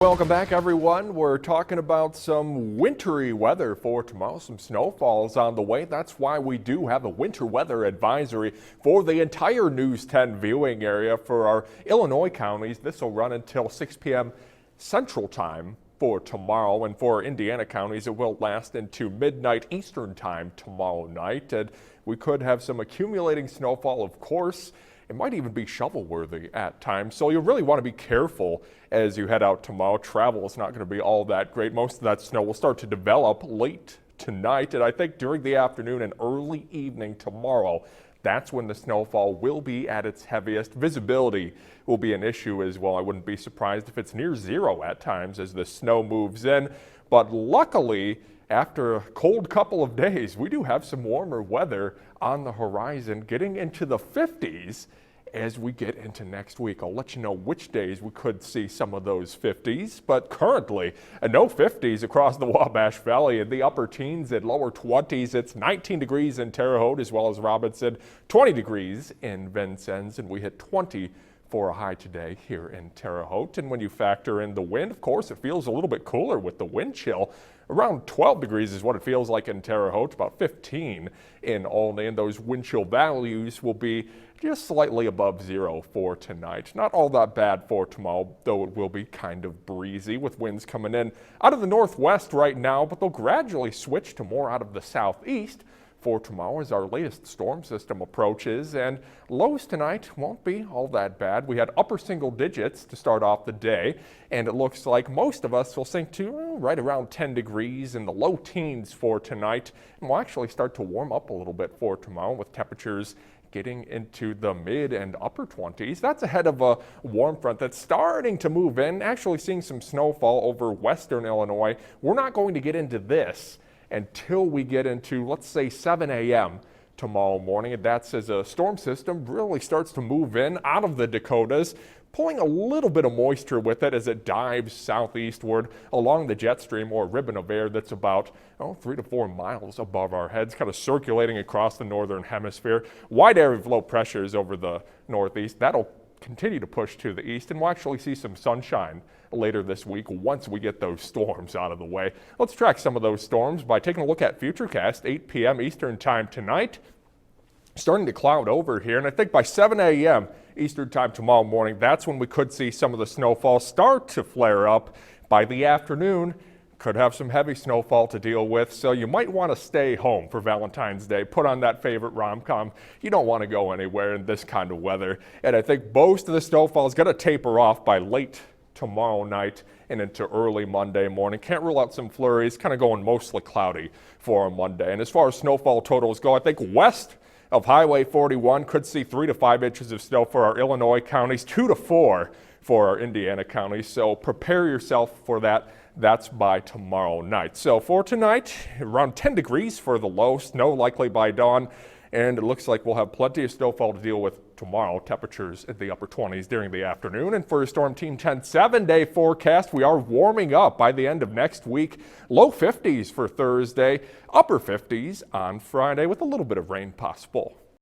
Welcome back, everyone. We're talking about some wintry weather for tomorrow. Some snowfalls on the way. That's why we do have a winter weather advisory for the entire News 10 viewing area for our Illinois counties. This will run until 6 p.m. Central Time for tomorrow, and for Indiana counties it will last into midnight Eastern Time tomorrow night. And we could have some accumulating snowfall, of course. It might even be shovel-worthy at times, so you'll really want to be careful as you head out tomorrow. Travel is not going to be all that great. Most of that snow will start to develop late tonight, and I think during the afternoon and early evening tomorrow, that's when the snowfall will be at its heaviest. Visibility will be an issue as well. I wouldn't be surprised if it's near zero at times as the snow moves in, but luckily, after a cold couple of days, we do have some warmer weather on the horizon, getting into the 50s as we get into next week. I'll let you know which days we could see some of those 50s, but currently no 50s across the Wabash Valley. In the upper teens and lower 20s, it's 19 degrees in Terre Haute as well as Robinson, 20 degrees in Vincennes, and we hit 20 for a high today here in Terre Haute. And when you factor in the wind, of course, it feels a little bit cooler with the wind chill. Around 12 degrees is what it feels like in Terre Haute, about 15 in Olney, and those wind chill values will be just slightly above zero for tonight. Not all that bad for tomorrow, though it will be kind of breezy with winds coming in out of the northwest right now, but they'll gradually switch to more out of the southeast for tomorrow as our latest storm system approaches, and lows tonight won't be all that bad. We had upper single digits to start off the day, and it looks like most of us will sink to right around 10 degrees in the low teens for tonight, and we'll actually start to warm up a little bit for tomorrow with temperatures getting into the mid and upper 20s. That's ahead of a warm front that's starting to move in, actually seeing some snowfall over western Illinois. We're not going to get into this until we get into, let's say, 7 a.m. tomorrow morning. And that's as a storm system really starts to move in out of the Dakotas, pulling a little bit of moisture with it as it dives southeastward along the jet stream or ribbon of air that's about 3 to 4 miles above our heads, kind of circulating across the northern hemisphere. Wide area of low pressures over the northeast. That'll continue to push to the east, and we'll actually see some sunshine later this week once we get those storms out of the way. Let's track some of those storms by taking a look at Futurecast, 8 p.m. Eastern Time tonight. Starting to cloud over here, and I think by 7 a.m. Eastern Time tomorrow morning, that's when we could see some of the snowfall start to flare up. By the afternoon, could have some heavy snowfall to deal with, so you might want to stay home for Valentine's Day. Put on that favorite rom-com. You don't want to go anywhere in this kind of weather, and I think most of the snowfall is going to taper off by late tomorrow night and into early Monday morning. Can't rule out some flurries, kind of going mostly cloudy for a Monday. And as far as snowfall totals go, I think west of Highway 41 could see 3 to 5 inches of snow for our Illinois counties, 2 to 4 for our Indiana counties. So prepare yourself for that. That's by tomorrow night. So for tonight, around 10 degrees for the low, snow likely by dawn. And it looks like we'll have plenty of snowfall to deal with tomorrow. Temperatures in the upper 20s during the afternoon. And for a Storm Team 10 7-day forecast, we are warming up by the end of next week. Low 50s for Thursday, upper 50s on Friday with a little bit of rain possible.